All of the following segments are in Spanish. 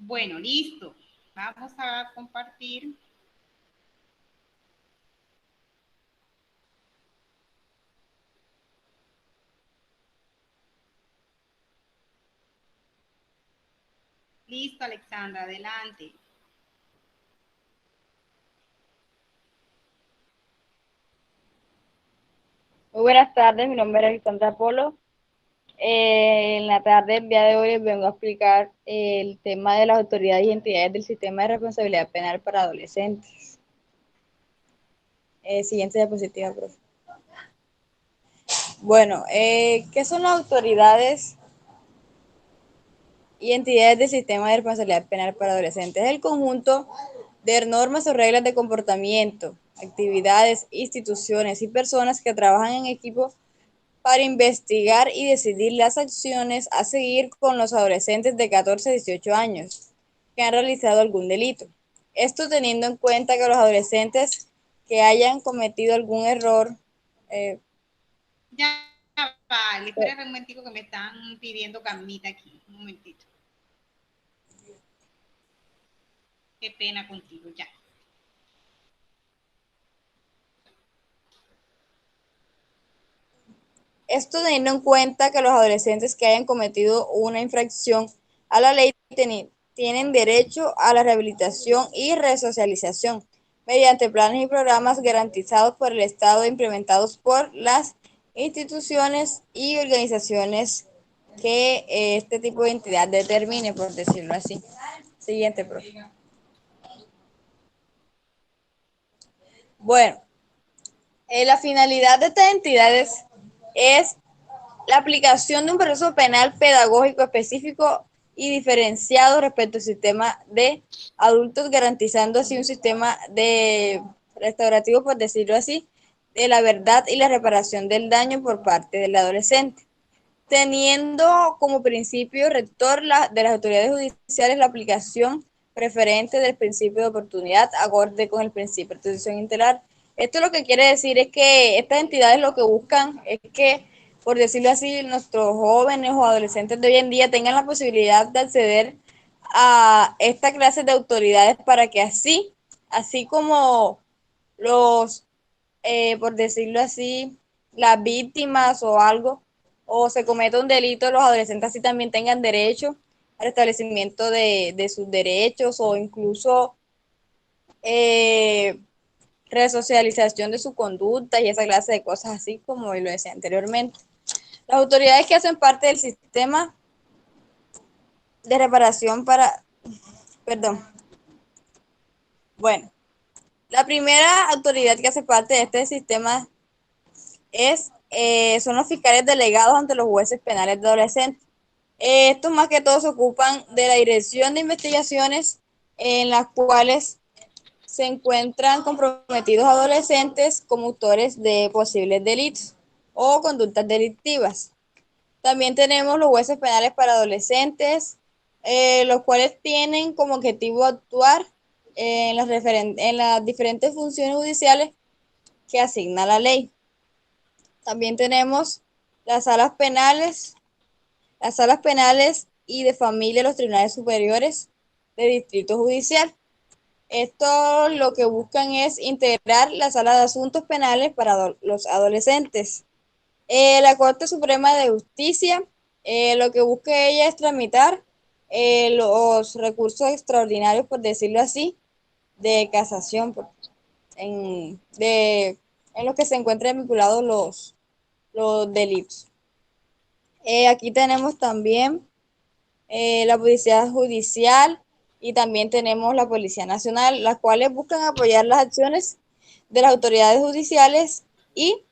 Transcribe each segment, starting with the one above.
Bueno, listo. Vamos a compartir. Listo, Alexandra, adelante. Muy buenas tardes, mi nombre es Alexandra Polo. En la tarde del día de hoy les vengo a explicar el tema de las autoridades y entidades del sistema de responsabilidad penal para adolescentes. Siguiente diapositiva, profe. Bueno, ¿qué son las autoridades y entidades del sistema de responsabilidad penal para adolescentes? Es el conjunto de normas o reglas de comportamiento, actividades, instituciones y personas que trabajan en equipo para investigar y decidir las acciones a seguir con los adolescentes de 14 a 18 años que han realizado algún delito. Esto teniendo en cuenta que los adolescentes que hayan cometido algún error. Ya vale, espera un momentico que me están pidiendo camita aquí. Un momentito. Qué pena contigo, ya. Esto teniendo en cuenta que los adolescentes que hayan cometido una infracción a la ley tienen derecho a la rehabilitación y resocialización mediante planes y programas garantizados por el Estado e implementados por las instituciones y organizaciones que este tipo de entidad determine, por decirlo así. Siguiente, profe. Bueno, la finalidad de estas entidades es la aplicación de un proceso penal pedagógico específico y diferenciado respecto al sistema de adultos, garantizando así un sistema de restaurativo, por decirlo así, de la verdad y la reparación del daño por parte del adolescente, teniendo como principio rector de las autoridades judiciales la aplicación preferente del principio de oportunidad, acorde con el principio de protección integral. Esto lo que quiere decir es que estas entidades lo que buscan es que, por decirlo así, nuestros jóvenes o adolescentes de hoy en día tengan la posibilidad de acceder a esta clase de autoridades para que así como los, por decirlo así, las víctimas o algo, o se cometa un delito, los adolescentes así también tengan derecho al establecimiento de sus derechos o incluso eh, resocialización de su conducta y esa clase de cosas así como lo decía anteriormente. Las autoridades que hacen parte del sistema de reparación para, perdón, bueno, la primera autoridad que hace parte de este sistema son los fiscales delegados ante los jueces penales de adolescentes. Estos más que todo se ocupan de la dirección de investigaciones en las cuales se encuentran comprometidos adolescentes como autores de posibles delitos o conductas delictivas. También tenemos los jueces penales para adolescentes, los cuales tienen como objetivo actuar en las diferentes funciones judiciales que asigna la ley. También tenemos las salas penales, las salas penales y de familia de los tribunales superiores de distrito judicial. Esto lo que buscan es integrar la sala de asuntos penales para los adolescentes. La Corte Suprema de Justicia, lo que busca ella es tramitar los recursos extraordinarios, por decirlo así, de casación, en los que se encuentran vinculados los delitos. Aquí tenemos también la Policía Judicial y también tenemos la Policía Nacional, las cuales buscan apoyar las acciones de las autoridades judiciales y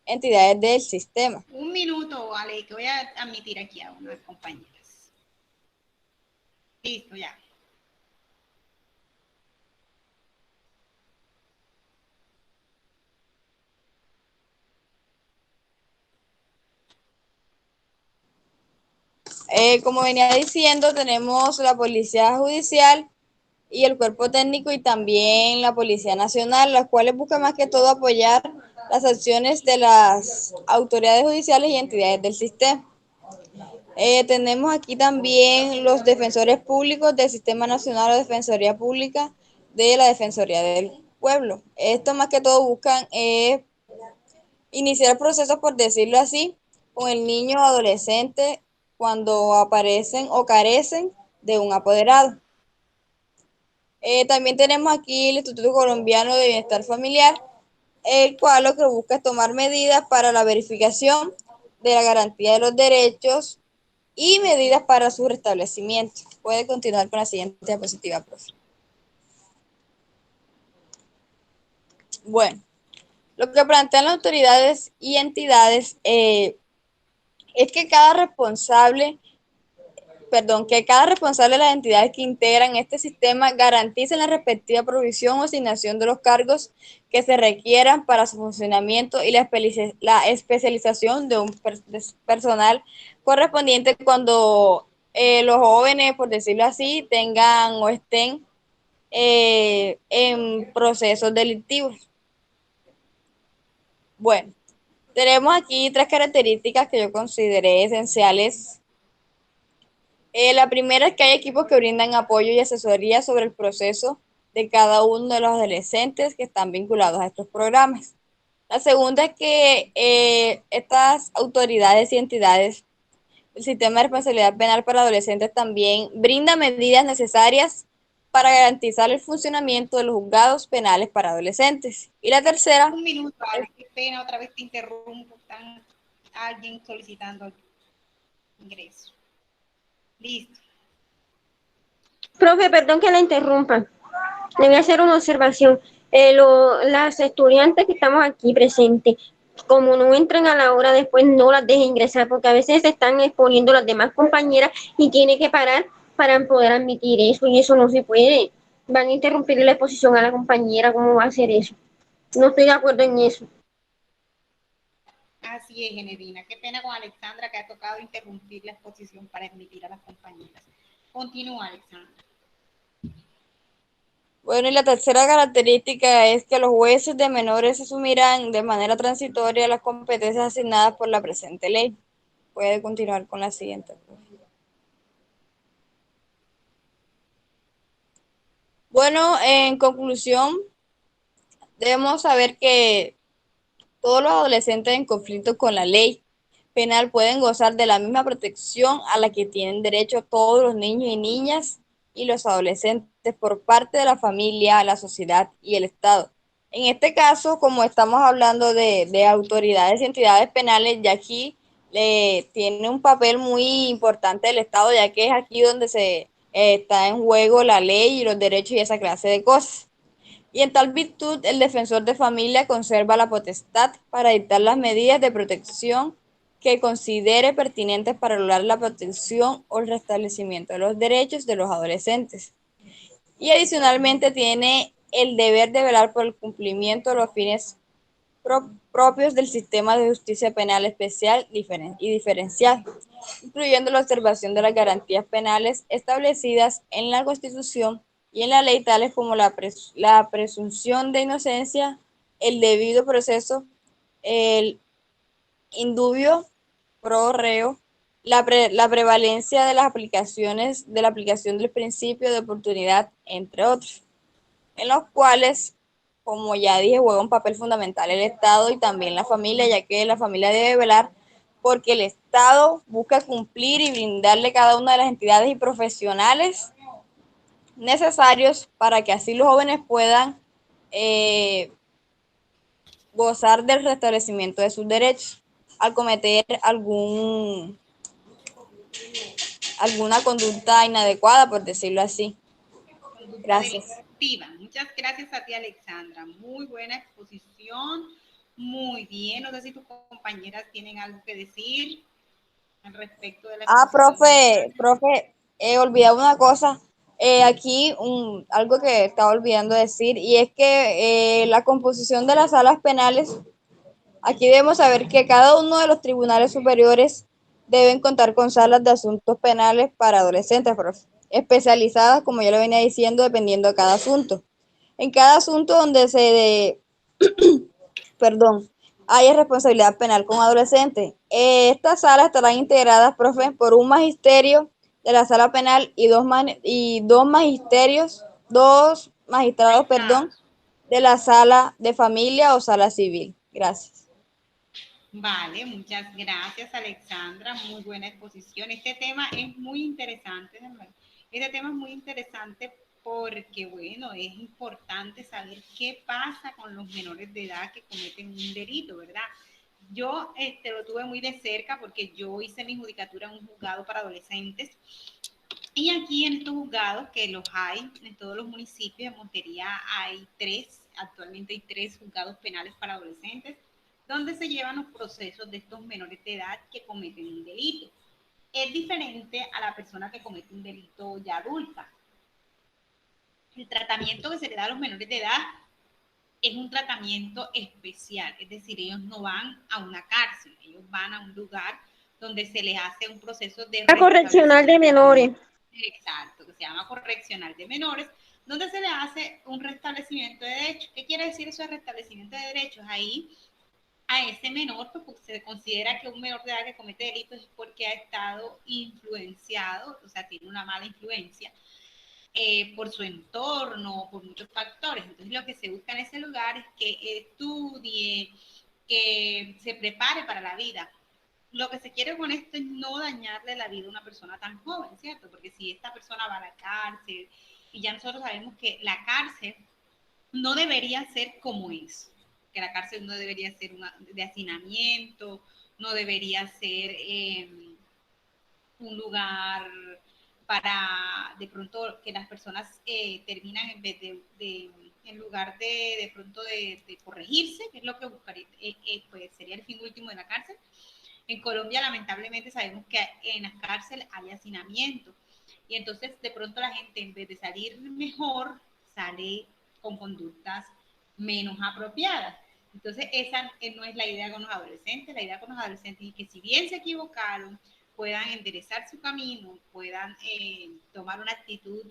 entidades del sistema. Un minuto, Ale, que voy a admitir aquí a unas compañeras. Listo, ya. Como venía diciendo, tenemos la Policía Judicial y el Cuerpo Técnico y también la Policía Nacional, las cuales buscan más que todo apoyar las acciones de las autoridades judiciales y entidades del sistema. Tenemos aquí también los defensores públicos del Sistema Nacional de Defensoría Pública de la Defensoría del Pueblo. Esto más que todo buscan iniciar procesos, por decirlo así, con el niño o adolescente cuando aparecen o carecen de un apoderado. También tenemos aquí el Instituto Colombiano de Bienestar Familiar, el cual lo que busca es tomar medidas para la verificación de la garantía de los derechos y medidas para su restablecimiento. Puede continuar con la siguiente diapositiva, profe. Bueno, lo que plantean las autoridades y entidades es que que cada responsable de las entidades que integran este sistema garantice la respectiva provisión o asignación de los cargos que se requieran para su funcionamiento y la especialización de un personal correspondiente cuando los jóvenes, por decirlo así, tengan o estén en procesos delictivos. Bueno, tenemos aquí tres características que yo consideré esenciales. La primera es que hay equipos que brindan apoyo y asesoría sobre el proceso de cada uno de los adolescentes que están vinculados a estos programas. La segunda es que estas autoridades y entidades del sistema de responsabilidad penal para adolescentes también brinda medidas necesarias para garantizar el funcionamiento de los juzgados penales para adolescentes. Y la tercera... Un minuto, Ale, qué pena, otra vez te interrumpo, están alguien solicitando ingreso. Listo. Profe, perdón que la interrumpa. Le voy a hacer una observación. Las estudiantes que estamos aquí presentes, como no entran a la hora, después no las dejen ingresar, porque a veces se están exponiendo las demás compañeras y tiene que parar para poder admitir eso, y eso no se puede. Van a interrumpir la exposición a la compañera, ¿cómo va a hacer eso? No estoy de acuerdo en eso. Así es, Generina. Qué pena con Alexandra que ha tocado interrumpir la exposición para admitir a las compañeras. Continúa, Alexandra. Bueno, y la tercera característica es que los jueces de menores asumirán de manera transitoria las competencias asignadas por la presente ley. Puede continuar con la siguiente. Bueno, en conclusión, debemos saber que todos los adolescentes en conflicto con la ley penal pueden gozar de la misma protección a la que tienen derecho todos los niños y niñas y los adolescentes por parte de la familia, la sociedad y el Estado. En este caso, como estamos hablando de autoridades y entidades penales, ya aquí tiene un papel muy importante el Estado, ya que es aquí donde se está en juego la ley y los derechos y esa clase de cosas. Y en tal virtud, el defensor de familia conserva la potestad para dictar las medidas de protección que considere pertinentes para lograr la protección o el restablecimiento de los derechos de los adolescentes. Y adicionalmente tiene el deber de velar por el cumplimiento de los fines propios del sistema de justicia penal especial y diferencial, incluyendo la observación de las garantías penales establecidas en la Constitución y en la ley, tales como la presunción de inocencia, el debido proceso, el indubio pro reo, la prevalencia de las aplicaciones, de la aplicación del principio de oportunidad, entre otros, en los cuales, como ya dije, juega un papel fundamental el Estado y también la familia, ya que la familia debe velar porque el Estado busca cumplir y brindarle a cada una de las entidades y profesionales necesarios para que así los jóvenes puedan gozar del restablecimiento de sus derechos al cometer alguna conducta inadecuada, por decirlo así. Gracias. Delictiva. Muchas gracias a ti, Alexandra. Muy buena exposición. Muy bien. No sé si tus compañeras tienen algo que decir al respecto de la exposición. Profe, he olvidado una cosa. Aquí algo que estaba olvidando decir, y es que la composición de las salas penales, aquí debemos saber que cada uno de los tribunales superiores deben contar con salas de asuntos penales para adolescentes, profe, especializadas, como yo lo venía diciendo, dependiendo de cada asunto. En cada asunto donde perdón, haya responsabilidad penal con adolescentes. Estas salas estarán integradas, profe, por un magisterio de la sala penal y dos magistrados, perdón, de la sala de familia o sala civil. Gracias. Vale, muchas gracias, Alexandra. Muy buena exposición. Este tema es muy interesante, ¿verdad? Este tema es muy interesante porque, bueno, es importante saber qué pasa con los menores de edad que cometen un delito, ¿verdad? Yo lo tuve muy de cerca porque yo hice mi judicatura en un juzgado para adolescentes. Y aquí en estos juzgados, que los hay en todos los municipios de Montería, actualmente hay 3 juzgados penales para adolescentes, donde se llevan los procesos de estos menores de edad que cometen un delito. Es diferente a la persona que comete un delito ya adulta. El tratamiento que se le da a los menores de edad es un tratamiento especial, es decir, ellos no van a una cárcel, ellos van a un lugar donde se les hace un proceso de correccional de menores. Exacto, que se llama correccional de menores, donde se le hace un restablecimiento de derechos. ¿Qué quiere decir eso de restablecimiento de derechos? Ahí a ese menor, pues se considera que un menor de edad que comete delitos es porque ha estado influenciado, o sea, tiene una mala influencia por su entorno, por muchos factores. Entonces lo que se busca en ese lugar es que estudie, que se prepare para la vida. Lo que se quiere con esto es no dañarle la vida a una persona tan joven, ¿cierto? Porque si esta persona va a la cárcel, y ya nosotros sabemos que la cárcel no debería ser como eso, que la cárcel no debería ser de hacinamiento, no debería ser un lugar para de pronto que las personas terminan en vez en lugar de pronto de corregirse, que es lo que buscaría, pues sería el fin último de la cárcel. En Colombia, lamentablemente, sabemos que en las cárceles hay hacinamiento. Y entonces, de pronto, la gente, en vez de salir mejor, sale con conductas menos apropiadas. Entonces, esa no es la idea con los adolescentes. La idea con los adolescentes es que, si bien se equivocaron, puedan enderezar su camino, puedan tomar una actitud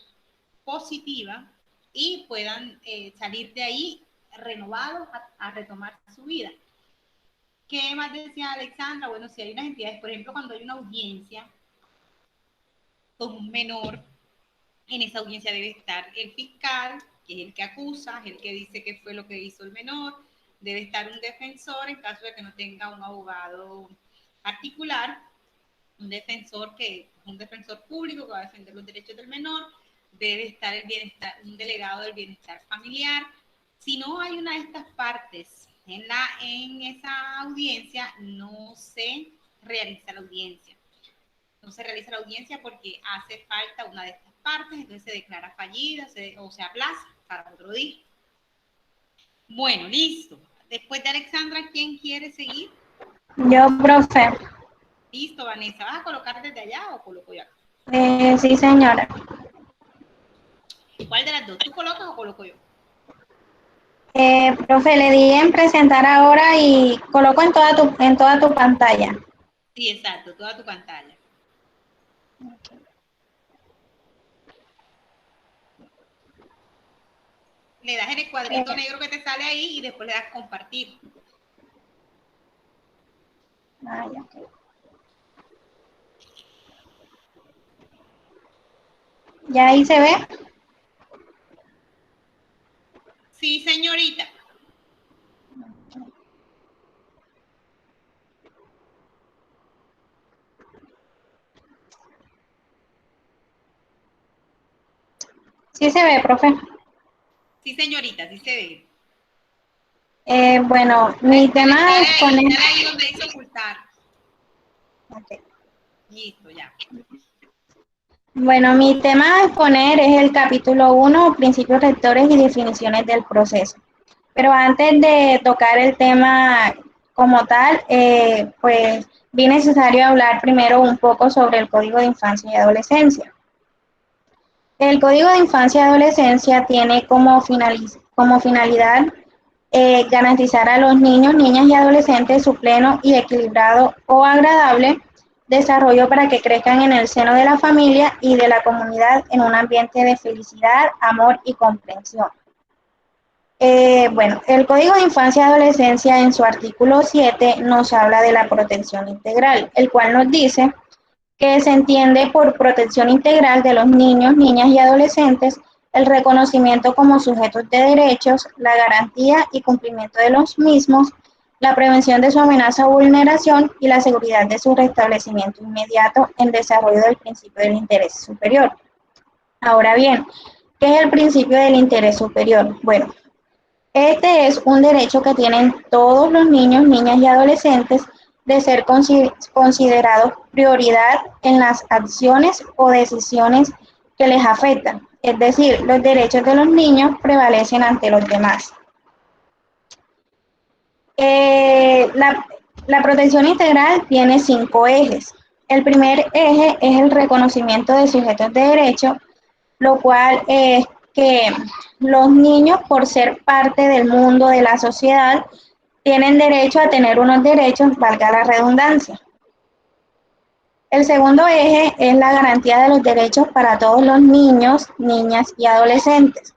positiva y puedan salir de ahí renovados a retomar su vida. ¿Qué más decía Alexandra? Bueno, si hay unas entidades, por ejemplo, cuando hay una audiencia con un menor, en esa audiencia debe estar el fiscal, que es el que acusa, es el que dice qué fue lo que hizo el menor, debe estar un defensor en caso de que no tenga un abogado particular, un defensor público que va a defender los derechos del menor, debe estar un delegado del bienestar familiar. Si no hay una de estas partes en esa audiencia, no se realiza la audiencia. No se realiza la audiencia porque hace falta una de estas partes, entonces se declara fallida o se aplaza para otro día. Bueno, listo. Después de Alexandra, ¿quién quiere seguir? Yo, profe. Listo, Vanessa. ¿Vas a colocar desde allá o coloco yo acá? Sí, señora. ¿Cuál de las dos? ¿Tú colocas o coloco yo? Profe, le di en presentar ahora y coloco en toda tu pantalla. Sí, exacto, toda tu pantalla. Okay. Le das en el cuadrito negro que te sale ahí y después le das compartir. Ya, okay. ¿Ya ahí se ve? Sí, señorita. Sí se ve, profe. Sí, señorita, sí se ve. Bueno, mi tema es poner... Dale ahí donde dice ocultar. Okay. Listo, ya. Bueno, mi tema a exponer es el capítulo 1, principios rectores y definiciones del proceso. Pero antes de tocar el tema como tal, pues vi necesario hablar primero un poco sobre el Código de Infancia y Adolescencia. El Código de Infancia y Adolescencia tiene como finalidad garantizar a los niños, niñas y adolescentes su pleno y equilibrado o agradable desarrollo para que crezcan en el seno de la familia y de la comunidad en un ambiente de felicidad, amor y comprensión. Bueno, el Código de Infancia y Adolescencia en su artículo 7 nos habla de la protección integral, el cual nos dice que se entiende por protección integral de los niños, niñas y adolescentes el reconocimiento como sujetos de derechos, la garantía y cumplimiento de los mismos, la prevención de su amenaza o vulneración y la seguridad de su restablecimiento inmediato en desarrollo del principio del interés superior. Ahora bien, ¿qué es el principio del interés superior? Bueno, este es un derecho que tienen todos los niños, niñas y adolescentes de ser considerados prioridad en las acciones o decisiones que les afectan. Es decir, los derechos de los niños prevalecen ante los demás. La protección integral tiene 5 ejes. El primer eje es el reconocimiento de sujetos de derecho, lo cual es que los niños, por ser parte del mundo de la sociedad, tienen derecho a tener unos derechos, valga la redundancia. El segundo eje es la garantía de los derechos para todos los niños, niñas y adolescentes.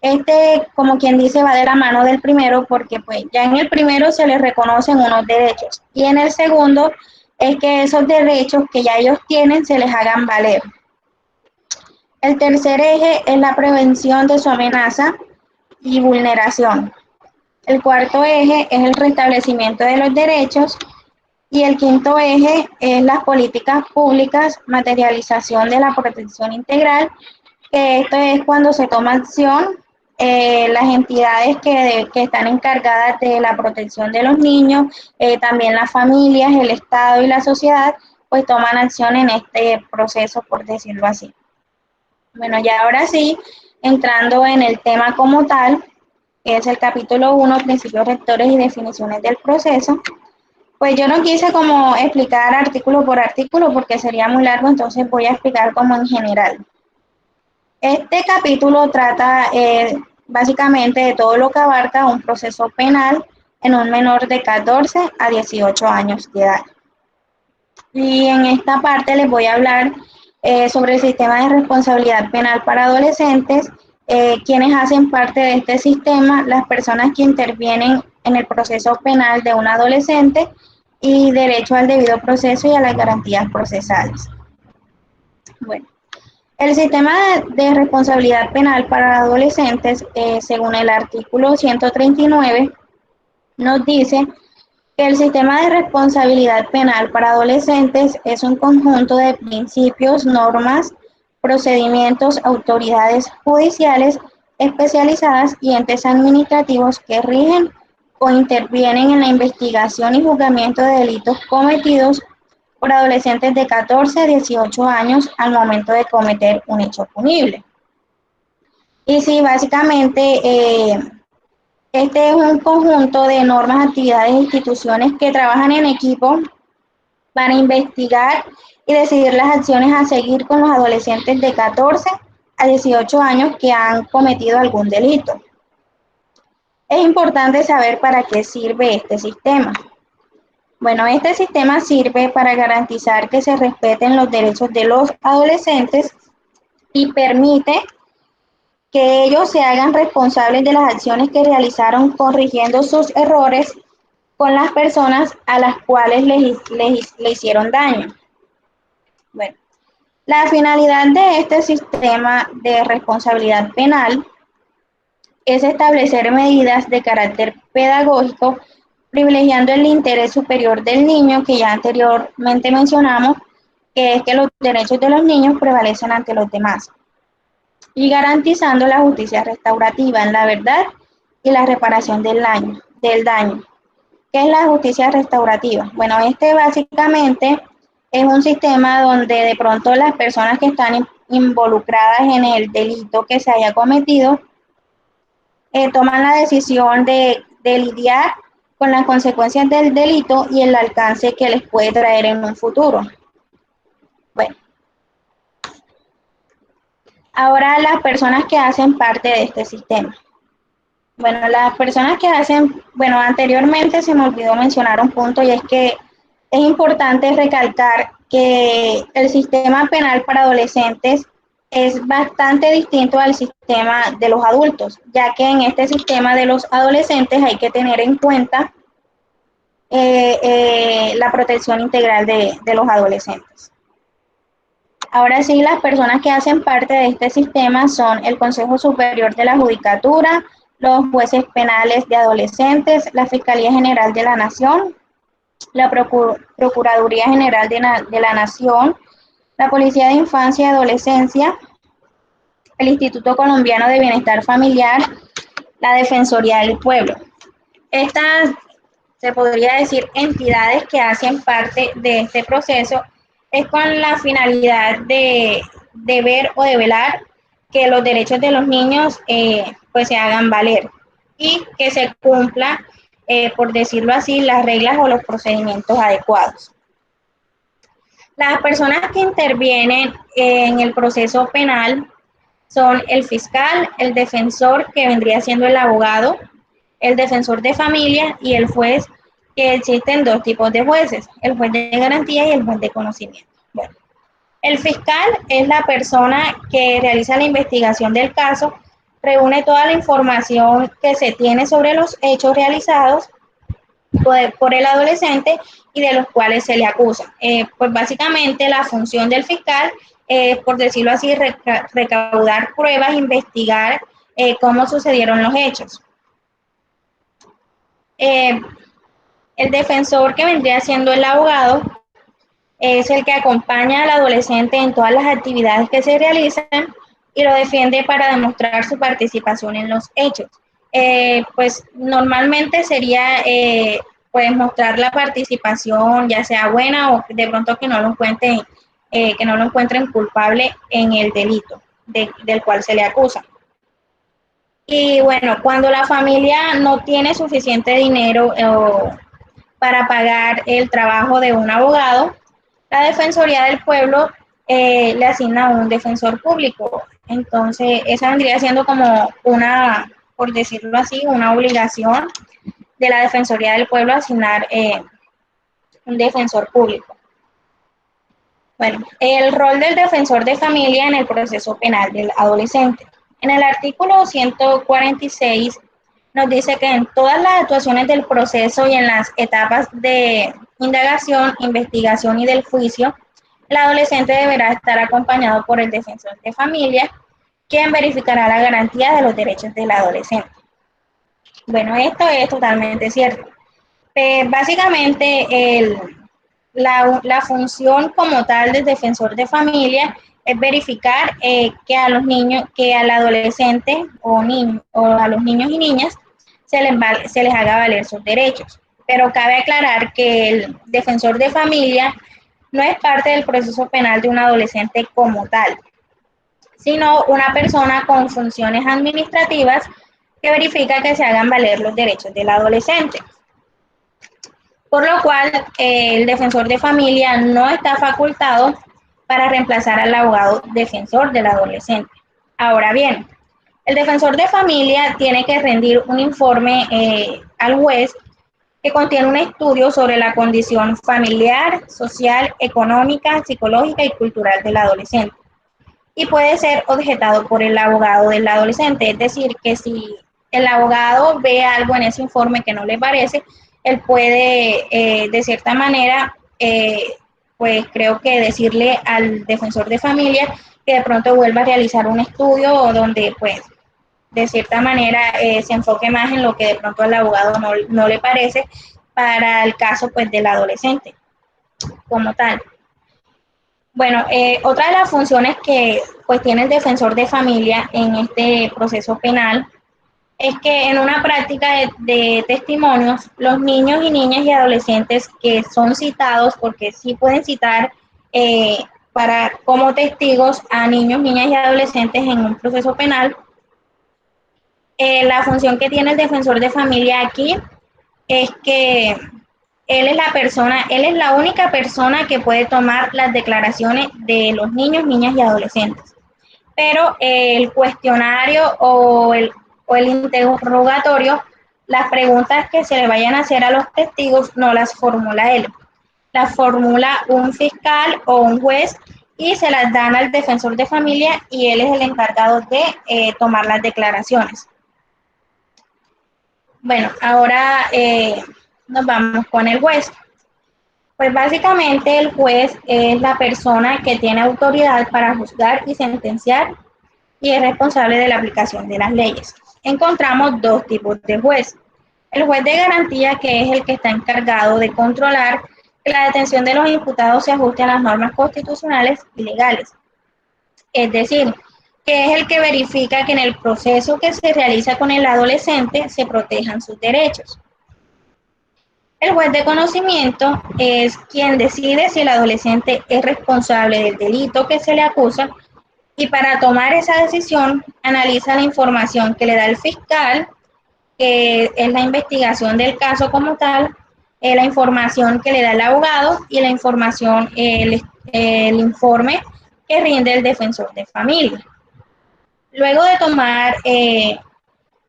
Este, como quien dice, va de la mano del primero porque pues ya en el primero se les reconocen unos derechos y en el segundo es que esos derechos que ya ellos tienen se les hagan valer. El tercer eje es la prevención de su amenaza y vulneración. El cuarto eje es el restablecimiento de los derechos y el quinto eje es las políticas públicas, materialización de la protección integral, que esto es cuando se toma acción, las entidades que están encargadas de la protección de los niños, también las familias, el Estado y la sociedad, pues toman acción en este proceso, por decirlo así. Bueno, ya ahora sí, entrando en el tema como tal, que es el capítulo 1, principios rectores y definiciones del proceso, pues yo no quise como explicar artículo por artículo porque sería muy largo, entonces voy a explicar como en general. Este capítulo trata básicamente de todo lo que abarca un proceso penal en un menor de 14 a 18 años de edad. Y en esta parte les voy a hablar sobre el sistema de responsabilidad penal para adolescentes, quienes hacen parte de este sistema, las personas que intervienen en el proceso penal de un adolescente y derecho al debido proceso y a las garantías procesales. Bueno, el sistema de responsabilidad penal para adolescentes, según el artículo 139, nos dice que el sistema de responsabilidad penal para adolescentes es un conjunto de principios, normas, procedimientos, autoridades judiciales especializadas y entes administrativos que rigen o intervienen en la investigación y juzgamiento de delitos cometidos por adolescentes de 14 a 18 años al momento de cometer un hecho punible. Y sí, básicamente este es un conjunto de normas, actividades e instituciones que trabajan en equipo para investigar y decidir las acciones a seguir con los adolescentes de 14 a 18 años que han cometido algún delito. Es importante saber para qué sirve este sistema. Bueno, este sistema sirve para garantizar que se respeten los derechos de los adolescentes y permite que ellos se hagan responsables de las acciones que realizaron corrigiendo sus errores con las personas a las cuales le hicieron daño. Bueno, la finalidad de este sistema de responsabilidad penal es establecer medidas de carácter pedagógico, privilegiando el interés superior del niño, que ya anteriormente mencionamos, que es que los derechos de los niños prevalecen ante los demás, y garantizando la justicia restaurativa en la verdad y la reparación del daño. ¿Qué es la justicia restaurativa? Bueno, este básicamente es un sistema donde de pronto las personas que están involucradas en el delito que se haya cometido toman la decisión de lidiar con las consecuencias del delito y el alcance que les puede traer en un futuro. Bueno, ahora las personas que hacen parte de este sistema. Bueno, las personas que hacen, bueno, anteriormente se me olvidó mencionar un punto y es que es importante recalcar que el sistema penal para adolescentes es bastante distinto al sistema de los adultos, ya que en este sistema de los adolescentes hay que tener en cuenta la protección integral de los adolescentes. Ahora sí, las personas que hacen parte de este sistema son el Consejo Superior de la Judicatura, los jueces penales de adolescentes, la Fiscalía General de la Nación, la Procuraduría General de la Nación, la Policía de Infancia y Adolescencia, el Instituto Colombiano de Bienestar Familiar, la Defensoría del Pueblo. Estas, se podría decir, entidades que hacen parte de este proceso es con la finalidad de ver o de velar que los derechos de los niños pues se hagan valer y que se cumpla, por decirlo así, las reglas o los procedimientos adecuados. Las personas que intervienen en el proceso penal son el fiscal, el defensor, que vendría siendo el abogado, el defensor de familia y el juez, que existen dos tipos de jueces, el juez de garantía y el juez de conocimiento. Bueno, el fiscal es la persona que realiza la investigación del caso, reúne toda la información que se tiene sobre los hechos realizados por el adolescente y de los cuales se le acusa. Pues básicamente la función del fiscal es, por decirlo así, recaudar pruebas, investigar cómo sucedieron los hechos. El defensor, que vendría siendo el abogado, es el que acompaña al adolescente en todas las actividades que se realizan y lo defiende para demostrar su participación en los hechos. Pues normalmente sería pues mostrar la participación, ya sea buena o de pronto que no lo encuentren culpable en el delito del cual se le acusa. Y bueno, cuando la familia no tiene suficiente dinero para pagar el trabajo de un abogado, la Defensoría del Pueblo le asigna un defensor público. Entonces, esa vendría siendo como una, por decirlo así, una obligación de la Defensoría del Pueblo asignar un defensor público. Bueno, el rol del defensor de familia en el proceso penal del adolescente. En el artículo 146 nos dice que en todas las actuaciones del proceso y en las etapas de indagación, investigación y del juicio, el adolescente deberá estar acompañado por el defensor de familia, quien verificará la garantía de los derechos del adolescente. Bueno, esto es totalmente cierto. Básicamente, la función como tal del defensor de familia es verificar que a los niños, que al adolescente o a los niños y niñas se les haga valer sus derechos. Pero cabe aclarar que el defensor de familia no es parte del proceso penal de un adolescente como tal, sino una persona con funciones administrativas que verifica que se hagan valer los derechos del adolescente. Por lo cual, el defensor de familia no está facultado para reemplazar al abogado defensor del adolescente. Ahora bien, el defensor de familia tiene que rendir un informe al juez que contiene un estudio sobre la condición familiar, social, económica, psicológica y cultural del adolescente. Y puede ser objetado por el abogado del adolescente, es decir, que si el abogado ve algo en ese informe que no le parece, él puede, de cierta manera, pues creo que decirle al defensor de familia que de pronto vuelva a realizar un estudio donde, pues, de cierta manera se enfoque más en lo que de pronto al abogado no le parece para el caso, pues, del adolescente como tal. Bueno, otra de las funciones que pues tiene el defensor de familia en este proceso penal es que en una práctica de testimonios, los niños y niñas y adolescentes que son citados, porque sí pueden citar como testigos a niños, niñas y adolescentes en un proceso penal, la función que tiene el defensor de familia aquí es que él es la única persona que puede tomar las declaraciones de los niños, niñas y adolescentes. Pero el cuestionario o el interrogatorio, las preguntas que se le vayan a hacer a los testigos no las formula él, las formula un fiscal o un juez y se las dan al defensor de familia y él es el encargado de tomar las declaraciones. Bueno, ahora nos vamos con el juez. Pues básicamente el juez es la persona que tiene autoridad para juzgar y sentenciar y es responsable de la aplicación de las leyes. Encontramos dos tipos de juez. El juez de garantía, que es el que está encargado de controlar que la detención de los imputados se ajuste a las normas constitucionales y legales. Es decir, que es el que verifica que en el proceso que se realiza con el adolescente se protejan sus derechos. El juez de conocimiento es quien decide si el adolescente es responsable del delito que se le acusa y para tomar esa decisión analiza la información que le da el fiscal, que es la investigación del caso como tal, la información que le da el abogado y la información, el informe que rinde el defensor de familia. Luego de tomar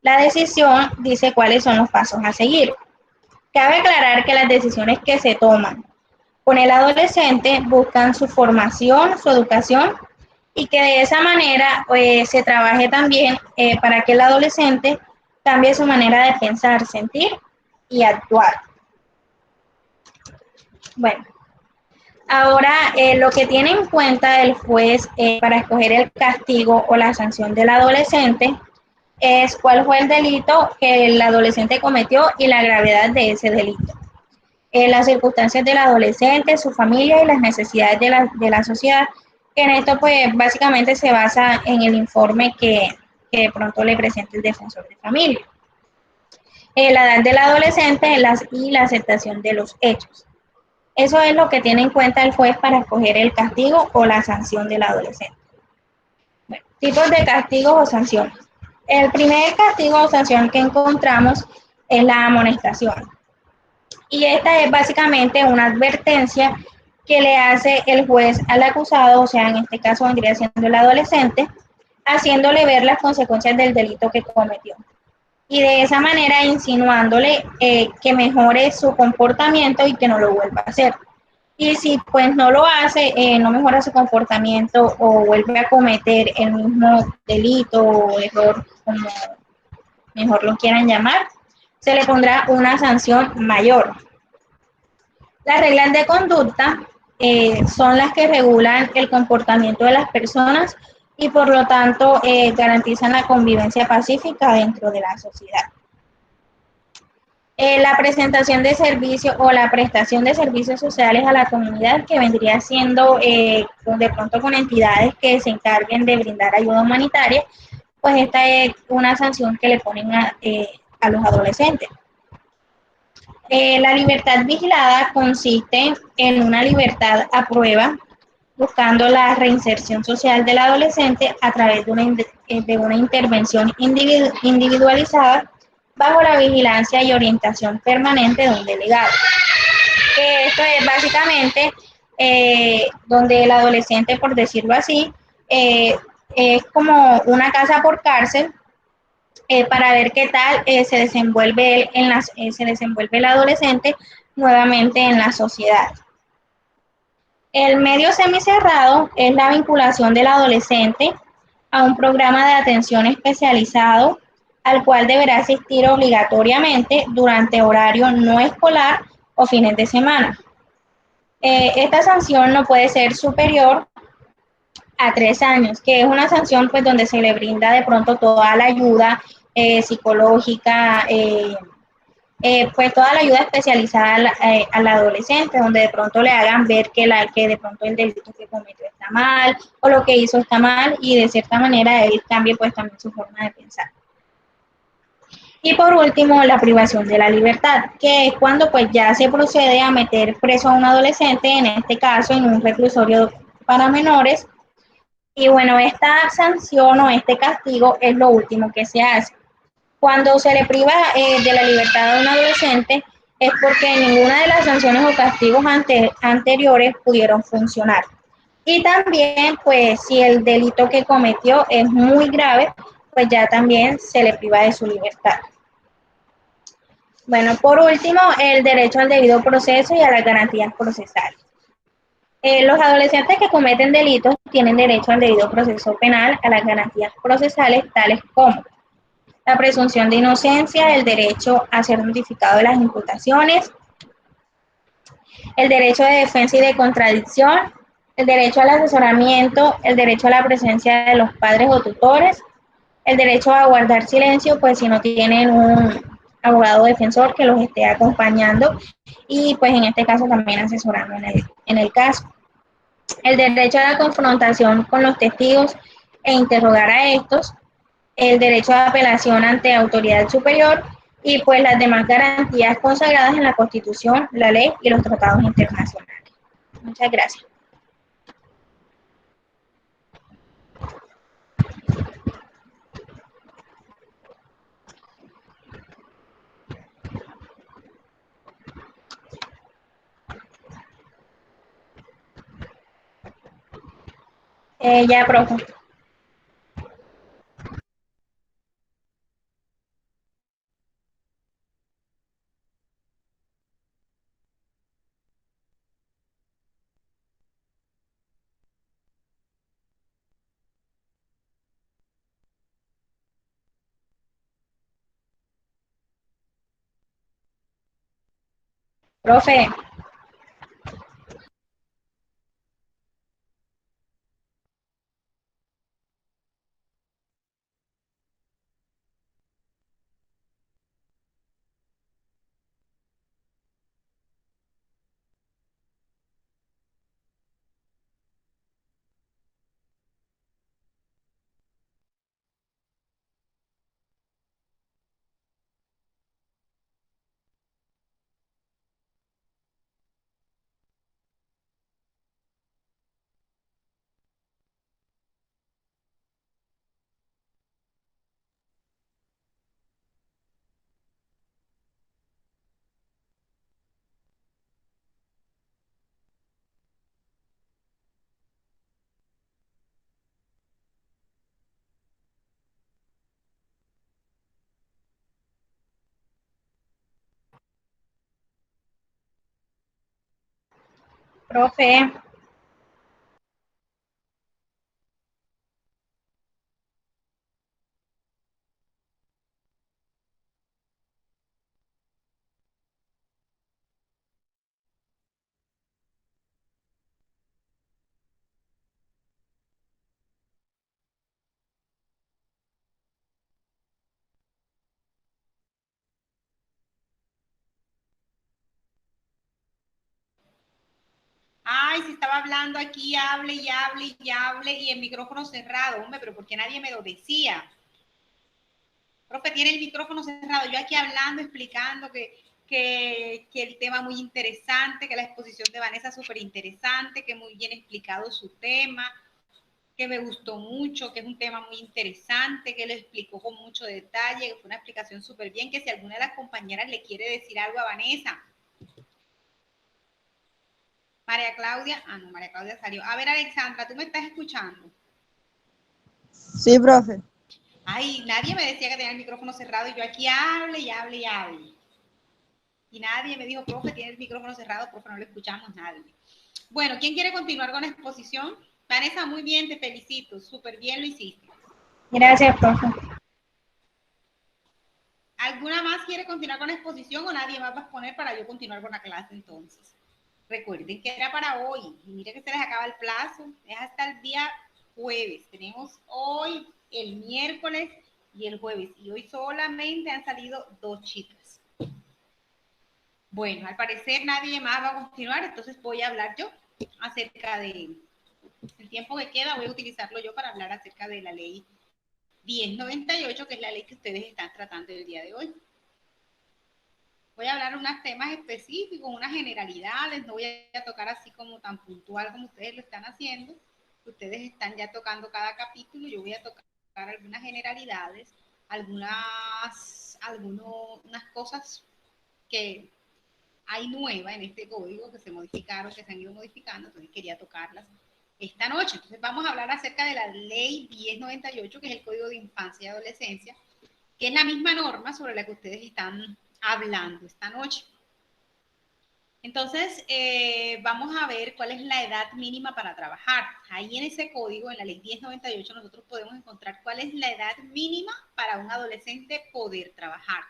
la decisión, dice cuáles son los pasos a seguir. Cabe aclarar que las decisiones que se toman con el adolescente buscan su formación, su educación y que de esa manera se trabaje también para que el adolescente cambie su manera de pensar, sentir y actuar. Bueno, ahora lo que tiene en cuenta el juez para escoger el castigo o la sanción del adolescente es cuál fue el delito que el adolescente cometió y la gravedad de ese delito. Las circunstancias del adolescente, su familia y las necesidades de la sociedad, que en esto pues básicamente se basa en el informe que de pronto le presenta el defensor de familia. La edad del adolescente y la aceptación de los hechos. Eso es lo que tiene en cuenta el juez para escoger el castigo o la sanción del adolescente. Bueno, tipos de castigos o sanciones. El primer castigo o sanción que encontramos es la amonestación. Y esta es básicamente una advertencia que le hace el juez al acusado, o sea, en este caso vendría siendo el adolescente, haciéndole ver las consecuencias del delito que cometió. Y de esa manera insinuándole que mejore su comportamiento y que no lo vuelva a hacer. Y si pues no lo hace, no mejora su comportamiento o vuelve a cometer el mismo delito o error, como mejor lo quieran llamar, se le pondrá una sanción mayor. Las reglas de conducta son las que regulan el comportamiento de las personas y por lo tanto garantizan la convivencia pacífica dentro de la sociedad. La presentación de servicios o la prestación de servicios sociales a la comunidad, que vendría siendo de pronto con entidades que se encarguen de brindar ayuda humanitaria, pues esta es una sanción que le ponen a los adolescentes. La libertad vigilada consiste en una libertad a prueba, buscando la reinserción social del adolescente a través de una intervención individualizada bajo la vigilancia y orientación permanente de un delegado. Esto es básicamente donde el adolescente, por decirlo así, es como una casa por cárcel, para ver qué tal se desenvuelve el adolescente nuevamente en la sociedad. El medio semicerrado es la vinculación del adolescente a un programa de atención especializado al cual deberá asistir obligatoriamente durante horario no escolar o fines de semana. Esta sanción no puede ser superior a 3 años, que es una sanción pues donde se le brinda de pronto toda la ayuda psicológica, pues toda la ayuda especializada al adolescente, donde de pronto le hagan ver que de pronto el delito que cometió está mal o lo que hizo está mal y de cierta manera él cambie pues también su forma de pensar. Y por último, la privación de la libertad, que es cuando pues ya se procede a meter preso a un adolescente, en este caso en un reclusorio para menores. Y bueno, esta sanción o este castigo es lo último que se hace. Cuando se le priva de la libertad a un adolescente es porque ninguna de las sanciones o castigos anteriores pudieron funcionar. Y también, pues, si el delito que cometió es muy grave, pues ya también se le priva de su libertad. Bueno, por último, el derecho al debido proceso y a las garantías procesales. Los adolescentes que cometen delitos tienen derecho al debido proceso penal, a las garantías procesales tales como la presunción de inocencia, el derecho a ser notificado de las imputaciones, el derecho de defensa y de contradicción, el derecho al asesoramiento, el derecho a la presencia de los padres o tutores, el derecho a guardar silencio, pues si no tienen un abogado defensor que los esté acompañando y pues en este caso también asesorando en el caso. El derecho a la confrontación con los testigos e interrogar a estos, el derecho a apelación ante autoridad superior y pues las demás garantías consagradas en la Constitución, la ley y los tratados internacionales. Muchas gracias. Ya, profe. Profe, profe. Ay, si estaba hablando aquí, hable y hable y hable y el micrófono cerrado, hombre, pero ¿por qué nadie me lo decía? Profe, tiene el micrófono cerrado, yo aquí hablando, explicando que el tema muy interesante, que la exposición de Vanessa es súper interesante, que muy bien explicado su tema, que me gustó mucho, que es un tema muy interesante, que lo explicó con mucho detalle, que fue una explicación súper bien, que si alguna de las compañeras le quiere decir algo a Vanessa. María Claudia, no, María Claudia salió. A ver, Alexandra, ¿tú me estás escuchando? Sí, profe. Ay, nadie me decía que tenía el micrófono cerrado y yo aquí hable y hable y hable. Y nadie me dijo, profe, tiene el micrófono cerrado, profe, no lo escuchamos nadie. Bueno, ¿quién quiere continuar con la exposición? Vanessa, muy bien, te felicito, súper bien lo hiciste. Gracias, profe. ¿Alguna más quiere continuar con la exposición o nadie más va a exponer para yo continuar con la clase entonces? Recuerden que era para hoy y mire que se les acaba el plazo, es hasta el día jueves. Tenemos hoy el miércoles y el jueves y hoy solamente han salido 2 chicas. Bueno, al parecer nadie más va a continuar, entonces voy a hablar yo acerca de el tiempo que queda, voy a utilizarlo yo para hablar acerca de la ley 1098, que es la ley que ustedes están tratando el día de hoy. Voy a hablar de unos temas específicos, unas generalidades, no voy a tocar así como tan puntual como ustedes lo están haciendo. Ustedes están ya tocando cada capítulo, yo voy a tocar algunas generalidades, unas cosas que hay nuevas en este código que se modificaron, que se han ido modificando, entonces quería tocarlas esta noche. Entonces vamos a hablar acerca de la ley 1098, que es el Código de Infancia y Adolescencia, que es la misma norma sobre la que ustedes están hablando esta noche. Entonces, vamos a ver cuál es la edad mínima para trabajar. Ahí en ese código, en la ley 1098, nosotros podemos encontrar cuál es la edad mínima para un adolescente poder trabajar.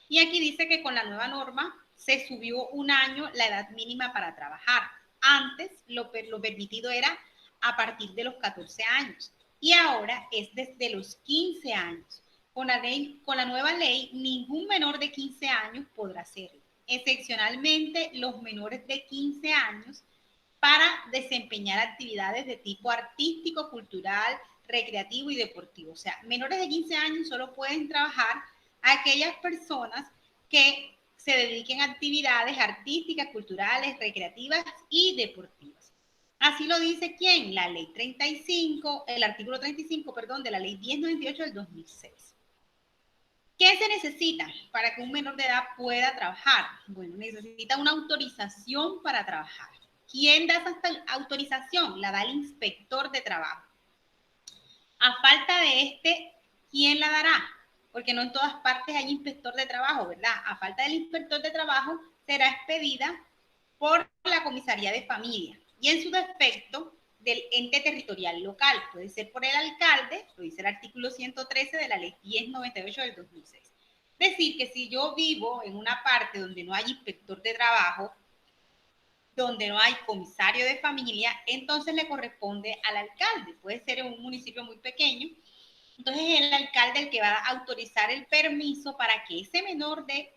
Y aquí dice que con la nueva norma se subió un año la edad mínima para trabajar. Antes lo permitido era a partir de los 14 años y ahora es desde los 15 años. Con la nueva ley, ningún menor de 15 años podrá hacerlo. Excepcionalmente, los menores de 15 años para desempeñar actividades de tipo artístico, cultural, recreativo y deportivo. O sea, menores de 15 años solo pueden trabajar aquellas personas que se dediquen a actividades artísticas, culturales, recreativas y deportivas. Así lo dice ¿quién? La ley 35, el artículo 35, perdón, de la ley 1098 del 2006. ¿Qué se necesita para que un menor de edad pueda trabajar? Bueno, necesita una autorización para trabajar. ¿Quién da esa autorización? La da el inspector de trabajo. A falta de este, ¿quién la dará? Porque no en todas partes hay inspector de trabajo, ¿verdad? A falta del inspector de trabajo, será expedida por la comisaría de familia y en su defecto del ente territorial local. Puede ser por el alcalde, lo dice el artículo 113 de la ley 1098 del 2006. Es decir, que si yo vivo en una parte donde no hay inspector de trabajo, donde no hay comisario de familia, entonces le corresponde al alcalde. Puede ser en un municipio muy pequeño. Entonces es el alcalde el que va a autorizar el permiso para que ese menor de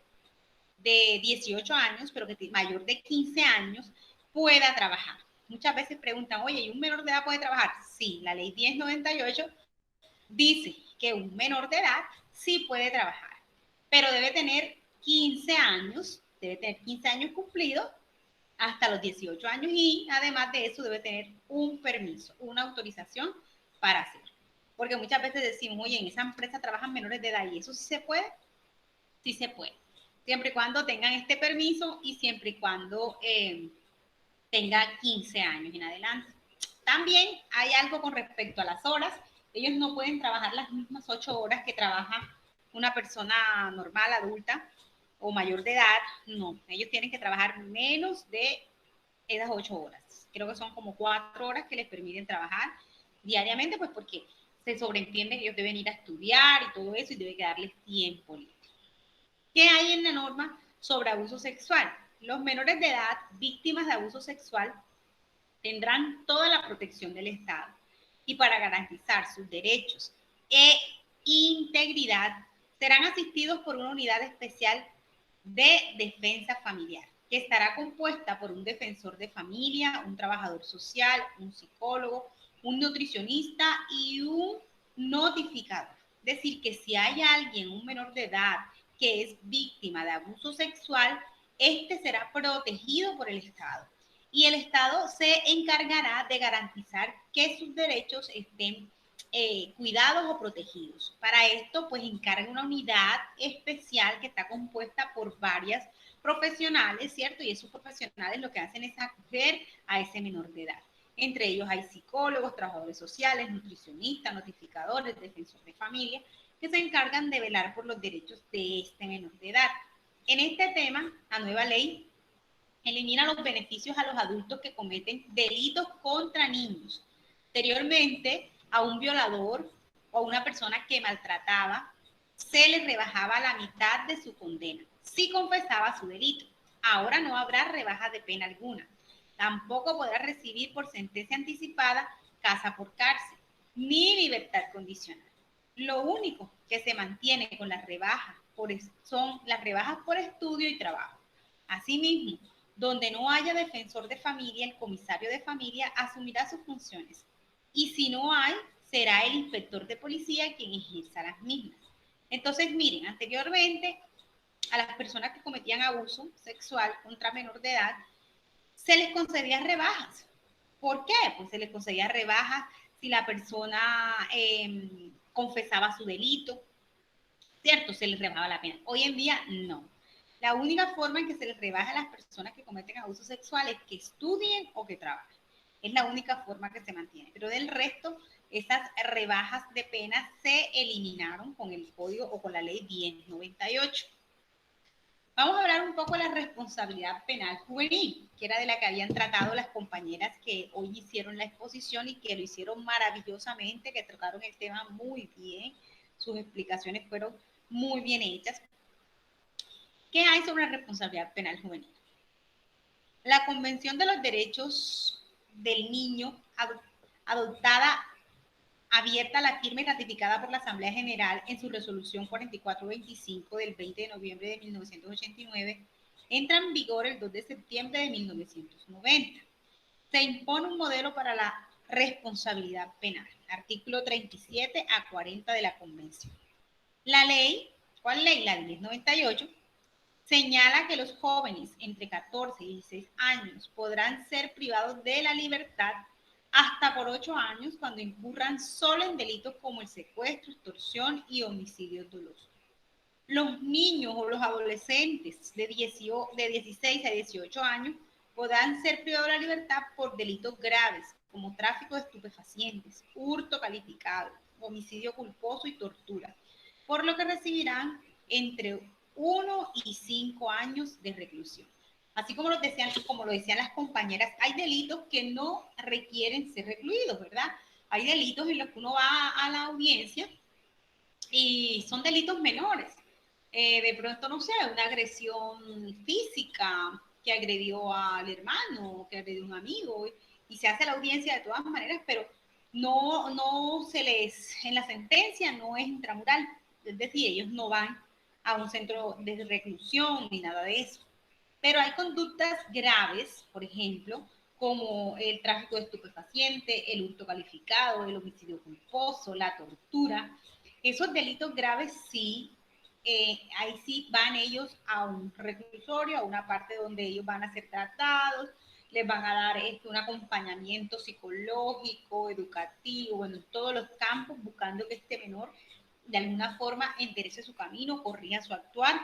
18 años, pero que mayor de 15 años, pueda trabajar. Muchas veces preguntan, oye, ¿y un menor de edad puede trabajar? Sí, la ley 1098 dice que un menor de edad sí puede trabajar, pero debe tener 15 años, cumplidos hasta los 18 años y además de eso debe tener un permiso, una autorización para hacerlo. Porque muchas veces decimos, oye, en esa empresa trabajan menores de edad y eso sí se puede. Sí se puede, siempre y cuando tengan este permiso y siempre y cuando tenga 15 años en adelante. También hay algo con respecto a las horas. Ellos no pueden trabajar las mismas 8 horas que trabaja una persona normal, adulta o mayor de edad. No, ellos tienen que trabajar menos de esas 8 horas. Creo que son como 4 horas que les permiten trabajar diariamente, pues porque se sobreentiende que ellos deben ir a estudiar y todo eso y debe quedarles tiempo libre. ¿Qué hay en la norma sobre abuso sexual? Los menores de edad víctimas de abuso sexual tendrán toda la protección del Estado y para garantizar sus derechos e integridad serán asistidos por una unidad especial de defensa familiar que estará compuesta por un defensor de familia, un trabajador social, un psicólogo, un nutricionista y un notificador. Es decir, que si hay alguien, un menor de edad, que es víctima de abuso sexual, este será protegido por el Estado y el Estado se encargará de garantizar que sus derechos estén cuidados o protegidos. Para esto, pues encarga una unidad especial que está compuesta por varias profesionales, ¿cierto? Y esos profesionales lo que hacen es acoger a ese menor de edad. Entre ellos hay psicólogos, trabajadores sociales, nutricionistas, notificadores, defensores de familia, que se encargan de velar por los derechos de este menor de edad. En este tema, la nueva ley elimina los beneficios a los adultos que cometen delitos contra niños. Anteriormente, a un violador o a una persona que maltrataba, se le rebajaba la mitad de su condena si confesaba su delito. Ahora no habrá rebaja de pena alguna. Tampoco podrá recibir por sentencia anticipada casa por cárcel, ni libertad condicional. Lo único que se mantiene con las rebajas son las rebajas por estudio y trabajo. Asimismo, donde no haya defensor de familia, el comisario de familia asumirá sus funciones. Y si no hay, será el inspector de policía quien ejerza las mismas. Entonces, miren, anteriormente a las personas que cometían abuso sexual contra menor de edad, se les concedía rebajas. ¿Por qué? Pues se les concedía rebajas si la persona confesaba su delito, ¿cierto? Se les rebajaba la pena. Hoy en día, no. La única forma en que se les rebaja a las personas que cometen abuso sexual es que estudien o que trabajen. Es la única forma que se mantiene. Pero del resto, esas rebajas de pena se eliminaron con el código o con la ley 1098. Vamos a hablar un poco de la responsabilidad penal juvenil, que era de la que habían tratado las compañeras que hoy hicieron la exposición y que lo hicieron maravillosamente, que trataron el tema muy bien, sus explicaciones fueron muy bien hechas. ¿Qué hay sobre la responsabilidad penal juvenil? La Convención de los Derechos del Niño, adoptada, abierta, la firma y ratificada por la Asamblea General en su resolución 4425 del 20 de noviembre de 1989, entra en vigor el 2 de septiembre de 1990. Se impone un modelo para la responsabilidad penal, artículo 37 a 40 de la Convención. La ley, ¿cuál ley? La 1098, señala que los jóvenes entre 14 y 16 años podrán ser privados de la libertad hasta por 8 años cuando incurran solo en delitos como el secuestro, extorsión y homicidio doloso. Los niños o los adolescentes de 16 a 18 años podrán ser privados de la libertad por delitos graves como tráfico de estupefacientes, hurto calificado, homicidio culposo y tortura, por lo que recibirán entre 1 y 5 años de reclusión. Así como lo decían las compañeras, hay delitos que no requieren ser recluidos, ¿verdad? Hay delitos en los que uno va a la audiencia y son delitos menores. De pronto, no sé, una agresión física que agredió al hermano, que agredió a un amigo, y se hace la audiencia de todas maneras, pero no se les, en la sentencia no es intramural, es decir, ellos no van a un centro de reclusión ni nada de eso. Pero hay conductas graves, por ejemplo, como el tráfico de estupefacientes, el hurto calificado, el homicidio culposo, la tortura. Esos delitos graves sí, ahí sí van ellos a un reclusorio, a una parte donde ellos van a ser tratados, les van a dar un acompañamiento psicológico, educativo, bueno, en todos los campos, buscando que este menor de alguna forma enderece su camino, corrija su actuar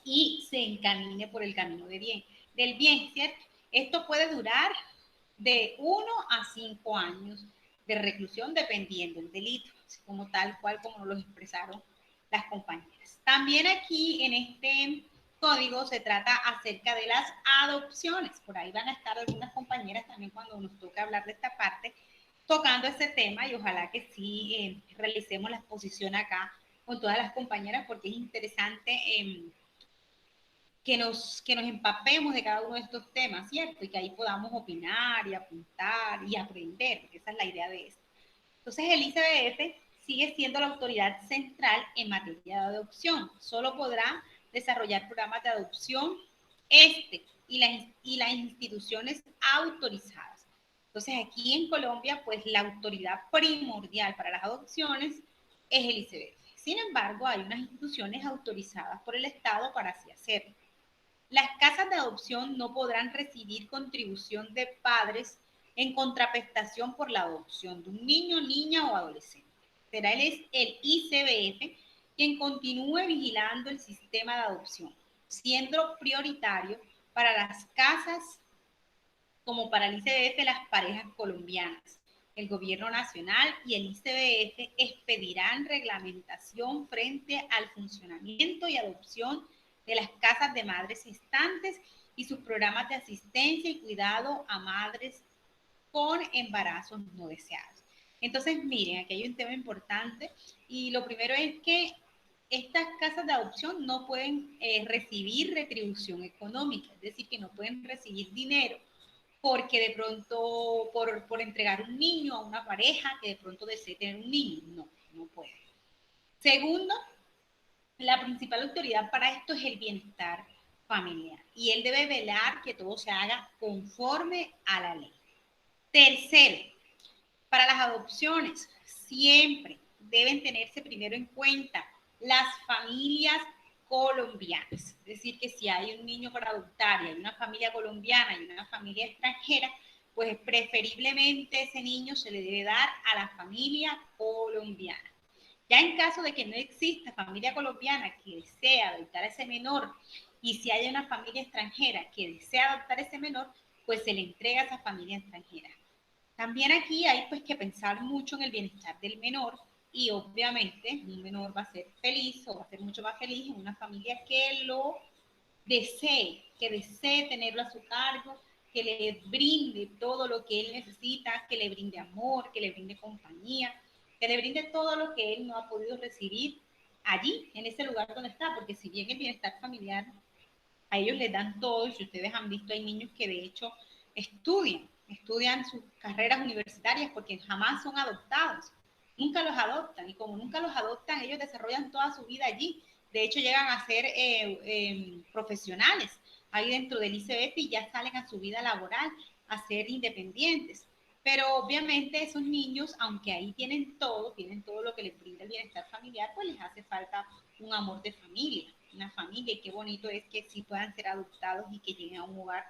y se encamine por el camino del bien, ¿cierto? Esto puede durar de 1 a 5 años de reclusión dependiendo del delito, como tal cual como nos lo expresaron las compañeras. También aquí en este código se trata acerca de las adopciones. Por ahí van a estar algunas compañeras también cuando nos toque hablar de esta parte, tocando ese tema y ojalá que sí realicemos la exposición acá con todas las compañeras porque es interesante que nos empapemos de cada uno de estos temas, ¿cierto? Y que ahí podamos opinar y apuntar y aprender, porque esa es la idea de esto. Entonces, el ICBF sigue siendo la autoridad central en materia de adopción. Solo podrá desarrollar programas de adopción y las instituciones autorizadas. Entonces, aquí en Colombia, pues la autoridad primordial para las adopciones es el ICBF. Sin embargo, hay unas instituciones autorizadas por el Estado para así hacerlo. Las casas de adopción no podrán recibir contribución de padres en contraprestación por la adopción de un niño, niña o adolescente. Será el ICBF quien continúe vigilando el sistema de adopción, siendo prioritario para las casas como para el ICBF las parejas colombianas. El gobierno nacional y el ICBF expedirán reglamentación frente al funcionamiento y adopción de las casas de madres gestantes y sus programas de asistencia y cuidado a madres con embarazos no deseados. Entonces, miren, aquí hay un tema importante y lo primero es que estas casas de adopción no pueden recibir retribución económica, es decir, que no pueden recibir dinero porque de pronto por entregar un niño a una pareja que de pronto desee tener un niño, no puede. Segundo, la principal autoridad para esto es el bienestar familiar y él debe velar que todo se haga conforme a la ley. Tercero, para las adopciones siempre deben tenerse primero en cuenta las familias colombianas. Es decir, que si hay un niño para adoptar y hay una familia colombiana y una familia extranjera, pues preferiblemente ese niño se le debe dar a la familia colombiana. Ya en caso de que no exista familia colombiana que desea adoptar a ese menor y si hay una familia extranjera que desea adoptar a ese menor, pues se le entrega a esa familia extranjera. También aquí hay pues que pensar mucho en el bienestar del menor y obviamente un menor va a ser feliz o va a ser mucho más feliz en una familia que lo que desee tenerlo a su cargo, que le brinde todo lo que él necesita, que le brinde amor, que le brinde compañía, que le brinde todo lo que él no ha podido recibir allí, en ese lugar donde está, porque si bien el bienestar familiar a ellos les dan todo, y si ustedes han visto, hay niños que de hecho estudian sus carreras universitarias porque jamás son adoptados, nunca los adoptan, y como nunca los adoptan, ellos desarrollan toda su vida allí, de hecho llegan a ser profesionales ahí dentro del ICBF y ya salen a su vida laboral, a ser independientes. Pero obviamente esos niños, aunque ahí tienen todo lo que les brinda el bienestar familiar, pues les hace falta un amor de familia, una familia, y qué bonito es que sí puedan ser adoptados y que lleguen a un hogar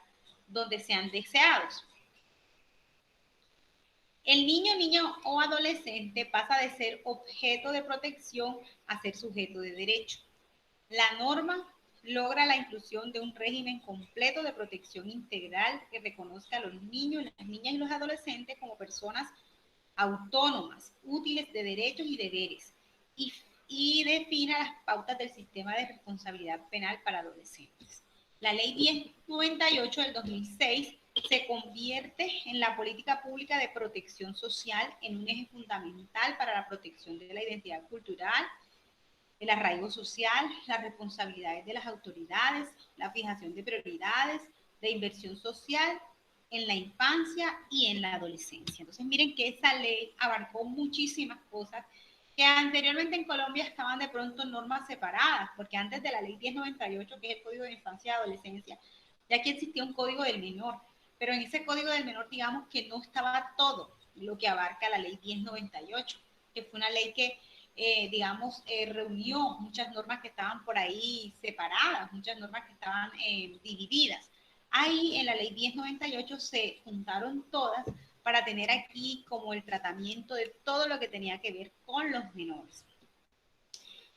donde sean deseados. El niño, niña o adolescente pasa de ser objeto de protección a ser sujeto de derecho. La norma logra la inclusión de un régimen completo de protección integral que reconozca a los niños, las niñas y los adolescentes como personas autónomas, útiles de derechos y deberes, y defina las pautas del sistema de responsabilidad penal para adolescentes. La Ley 1098 del 2006 se convierte en la política pública de protección social en un eje fundamental para la protección de la identidad cultural, el arraigo social, las responsabilidades de las autoridades, la fijación de prioridades, de inversión social en la infancia y en la adolescencia. Entonces, miren que esa ley abarcó muchísimas cosas que anteriormente en Colombia estaban de pronto normas separadas, porque antes de la ley 1098, que es el Código de Infancia y Adolescencia, ya que existía un Código del Menor, pero en ese Código del Menor, digamos que no estaba todo lo que abarca la ley 1098, que fue una ley que reunió muchas normas que estaban por ahí separadas, muchas normas que estaban divididas. Ahí en la ley 1098 se juntaron todas para tener aquí como el tratamiento de todo lo que tenía que ver con los menores.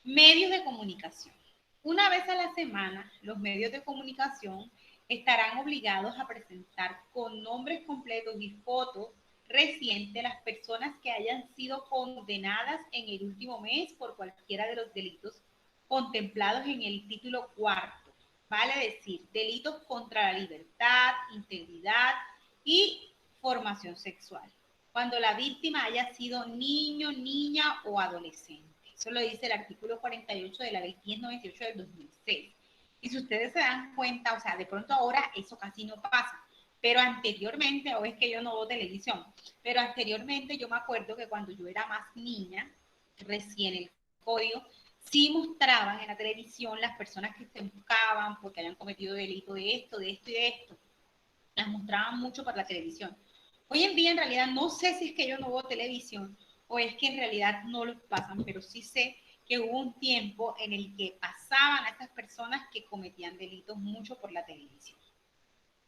Medios de comunicación. Una vez a la semana, los medios de comunicación estarán obligados a presentar con nombres completos y fotos recientes las personas que hayan sido condenadas en el último mes por cualquiera de los delitos contemplados en el título cuarto. Vale decir, delitos contra la libertad, integridad y formación sexual. Cuando la víctima haya sido niño, niña o adolescente. Eso lo dice el artículo 48 de la ley 1098 del 2006. Y si ustedes se dan cuenta, o sea, de pronto ahora eso casi no pasa, pero anteriormente, o es que yo no veo televisión, pero anteriormente yo me acuerdo que cuando yo era más niña, recién el código, sí mostraban en la televisión las personas que se buscaban porque habían cometido delito de esto, de esto y de esto. Las mostraban mucho por la televisión. Hoy en día en realidad no sé si es que yo no veo televisión o es que en realidad no los pasan, pero sí sé que hubo un tiempo en el que pasaban a estas personas que cometían delitos mucho por la televisión.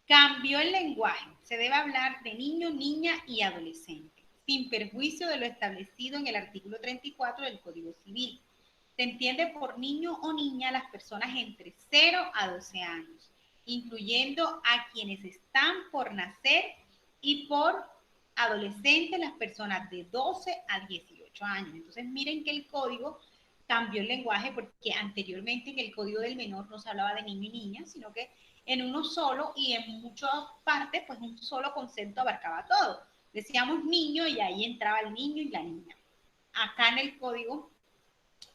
Cambió el lenguaje. Se debe hablar de niño, niña y adolescente, sin perjuicio de lo establecido en el artículo 34 del Código Civil. Se entiende por niño o niña las personas entre 0 a 12 años, incluyendo a quienes están por nacer, y por adolescentes las personas de 12 a 18 años. Entonces miren que el código cambió el lenguaje porque anteriormente en el Código del Menor no se hablaba de niño y niña, sino que en uno solo y en muchas partes, pues un solo concepto abarcaba todo. Decíamos niño y ahí entraba el niño y la niña. Acá en el código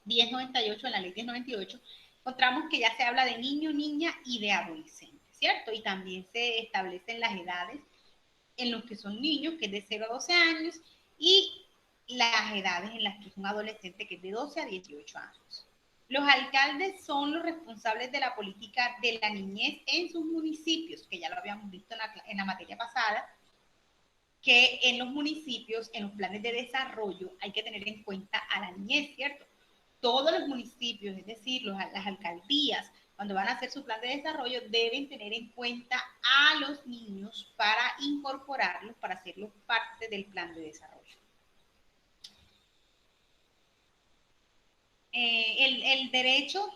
1098, en la ley 1098, encontramos que ya se habla de niño, niña y de adolescente, ¿cierto? Y también se establecen las edades en los que son niños, que es de 0 a 12 años, y las edades en las que es un adolescente, que es de 12 a 18 años. Los alcaldes son los responsables de la política de la niñez en sus municipios, que ya lo habíamos visto en la materia pasada, que en los municipios, en los planes de desarrollo, hay que tener en cuenta a la niñez, ¿cierto? Todos los municipios, es decir, las alcaldías, cuando van a hacer su plan de desarrollo, deben tener en cuenta a los niños para incorporarlos, para hacerlos parte del plan de desarrollo. El derecho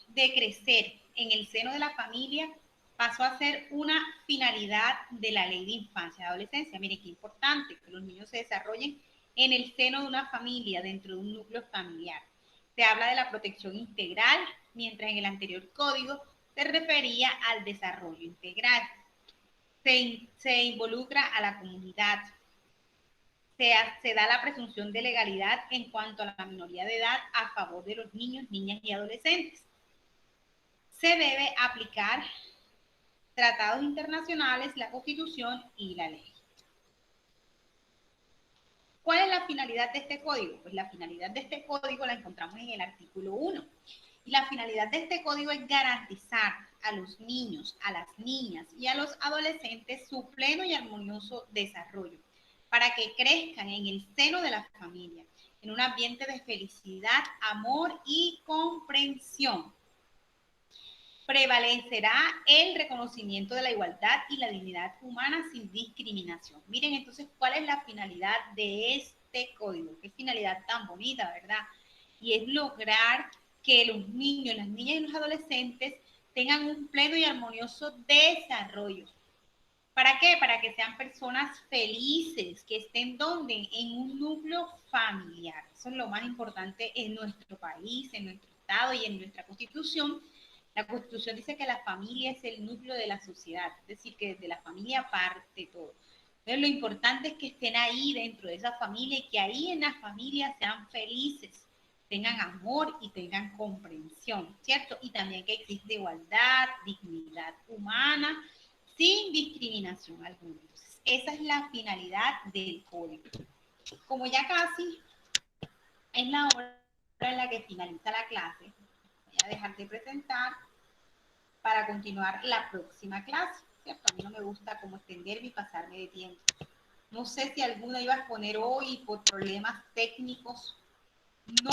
de crecer en el seno de la familia pasó a ser una finalidad de la Ley de Infancia y Adolescencia. Miren qué importante que los niños se desarrollen en el seno de una familia, dentro de un núcleo familiar. Se habla de la protección integral, mientras en el anterior código se refería al desarrollo integral. Se involucra a la comunidad. Se da la presunción de legalidad en cuanto a la minoría de edad a favor de los niños, niñas y adolescentes. Se debe aplicar tratados internacionales, la Constitución y la ley. ¿Cuál es la finalidad de este código? Pues la finalidad de este código la encontramos en el artículo 1. Y la finalidad de este código es garantizar a los niños, a las niñas y a los adolescentes su pleno y armonioso desarrollo para que crezcan en el seno de la familia, en un ambiente de felicidad, amor y comprensión. Prevalecerá el reconocimiento de la igualdad y la dignidad humana sin discriminación. Miren entonces cuál es la finalidad de este código. Qué finalidad tan bonita, ¿verdad? Y es lograr que los niños, las niñas y los adolescentes tengan un pleno y armonioso desarrollo. ¿Para qué? Para que sean personas felices, que estén donde, en un núcleo familiar. Eso es lo más importante en nuestro país, en nuestro estado y en nuestra Constitución. La Constitución dice que la familia es el núcleo de la sociedad, es decir, que desde la familia parte todo. Entonces, lo importante es que estén ahí dentro de esa familia y que ahí en la familia sean felices, tengan amor y tengan comprensión, ¿cierto? Y también que existe igualdad, dignidad humana, sin discriminación alguna. Entonces, esa es la finalidad del código. Como ya casi es la hora en la que finaliza la clase, voy a dejar de presentar para continuar la próxima clase, ¿cierto? A mí no me gusta como extenderme y pasarme de tiempo. No sé si alguna iba a exponer hoy por problemas técnicos. No